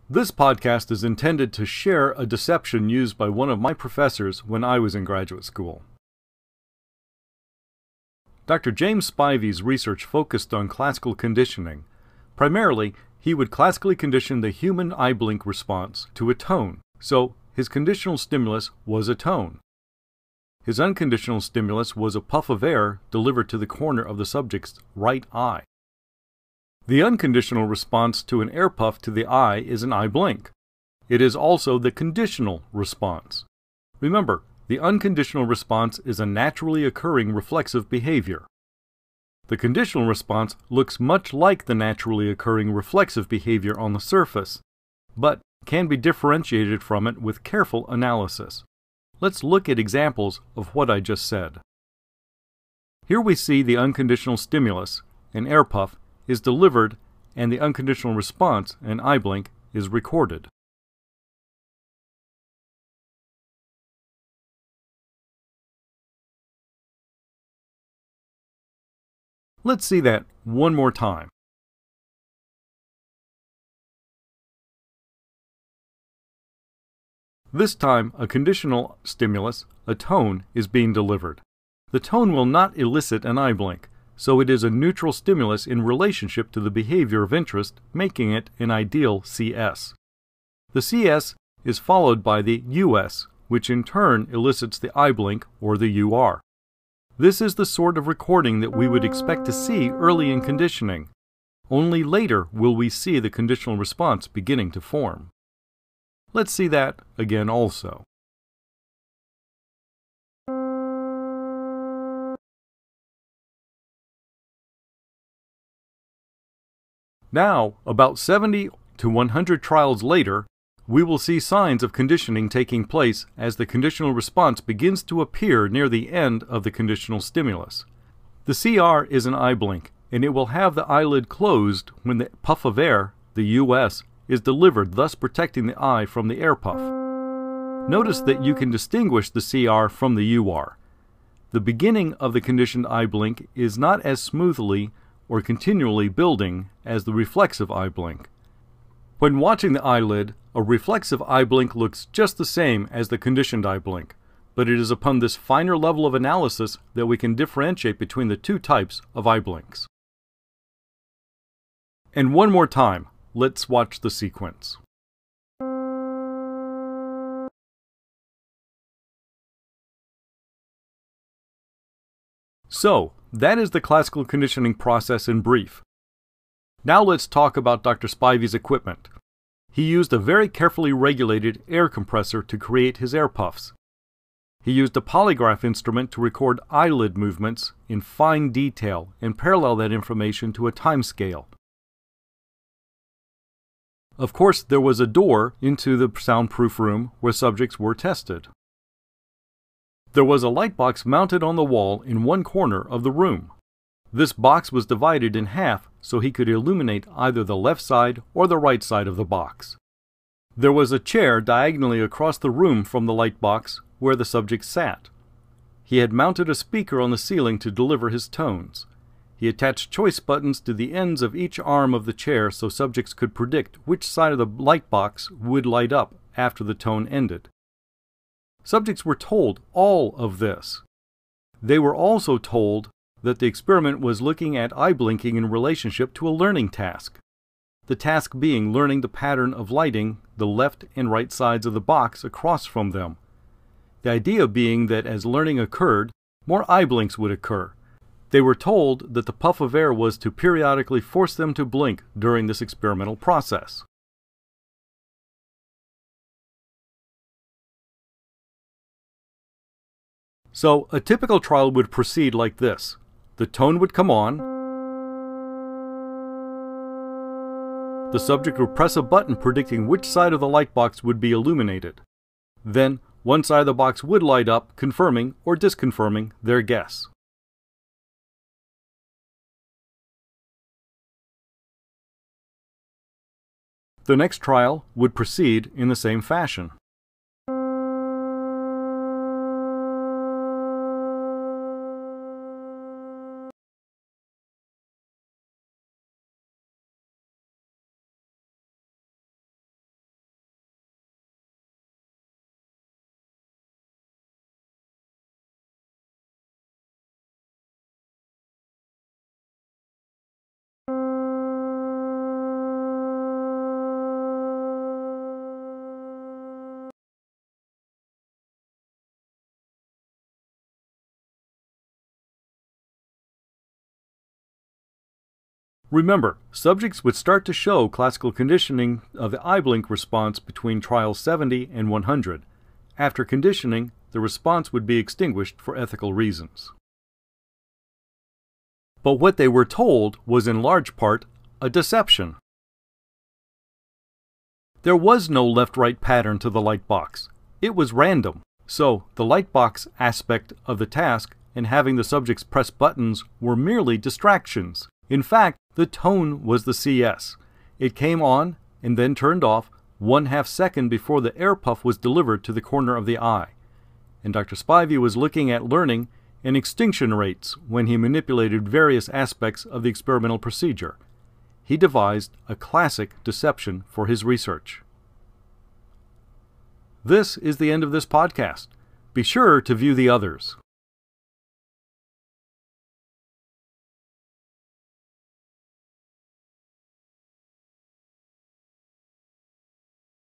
This podcast is intended to share a deception used by one of my professors when I was in graduate school. Dr. James Spivey's research focused on classical conditioning. Primarily, he would classically condition the human eye blink response to a tone, so his conditional stimulus was a tone. His unconditional stimulus was a puff of air delivered to the corner of the subject's right eye. The unconditional response to an air puff to the eye is an eye blink. It is also the conditional response. Remember, the unconditional response is a naturally occurring reflexive behavior. The conditional response looks much like the naturally occurring reflexive behavior on the surface, but can be differentiated from it with careful analysis. Let's look at examples of what I just said. Here we see the unconditional stimulus, an air puff, is delivered and the unconditional response, an eye blink, is recorded. Let's see that one more time. This time, a conditional stimulus, a tone, is being delivered. The tone will not elicit an eye blink, so it is a neutral stimulus in relationship to the behavior of interest, making it an ideal CS. The CS is followed by the US, which in turn elicits the eye blink or the UR. This is the sort of recording that we would expect to see early in conditioning. Only later will we see the conditional response beginning to form. Let's see that again also. Now, about 70 to 100 trials later, we will see signs of conditioning taking place as the conditional response begins to appear near the end of the conditional stimulus. The CR is an eye blink, and it will have the eyelid closed when the puff of air, the US, is delivered, thus protecting the eye from the air puff. Notice that you can distinguish the CR from the UR. The beginning of the conditioned eye blink is not as smoothly or continually building as the reflexive eye blink. When watching the eyelid, a reflexive eye blink looks just the same as the conditioned eye blink, but it is upon this finer level of analysis that we can differentiate between the two types of eye blinks. And one more time, let's watch the sequence. So, that is the classical conditioning process in brief. Now let's talk about Dr. Spivey's equipment. He used a very carefully regulated air compressor to create his air puffs. He used a polygraph instrument to record eyelid movements in fine detail and parallel that information to a time scale. Of course, there was a door into the soundproof room where subjects were tested. There was a light box mounted on the wall in one corner of the room. This box was divided in half so he could illuminate either the left side or the right side of the box. There was a chair diagonally across the room from the light box where the subject sat. He had mounted a speaker on the ceiling to deliver his tones. He attached choice buttons to the ends of each arm of the chair so subjects could predict which side of the light box would light up after the tone ended. Subjects were told all of this. They were also told that the experiment was looking at eye blinking in relationship to a learning task. The task being learning the pattern of lighting the left and right sides of the box across from them. The idea being that as learning occurred, more eye blinks would occur. They were told that the puff of air was to periodically force them to blink during this experimental process. So, a typical trial would proceed like this. The tone would come on. The subject would press a button predicting which side of the light box would be illuminated. Then, one side of the box would light up, confirming or disconfirming their guess. The next trial would proceed in the same fashion. Remember, subjects would start to show classical conditioning of the eye blink response between trials 70 and 100. After conditioning, the response would be extinguished for ethical reasons. But what they were told was in large part a deception. There was no left-right pattern to the light box. It was random, so the light box aspect of the task and having the subjects press buttons were merely distractions. In fact, the tone was the CS. It came on and then turned off 1/2 second before the air puff was delivered to the corner of the eye. And Dr. Spivey was looking at learning and extinction rates when he manipulated various aspects of the experimental procedure. He devised a classic deception for his research. This is the end of this podcast. Be sure to view the others.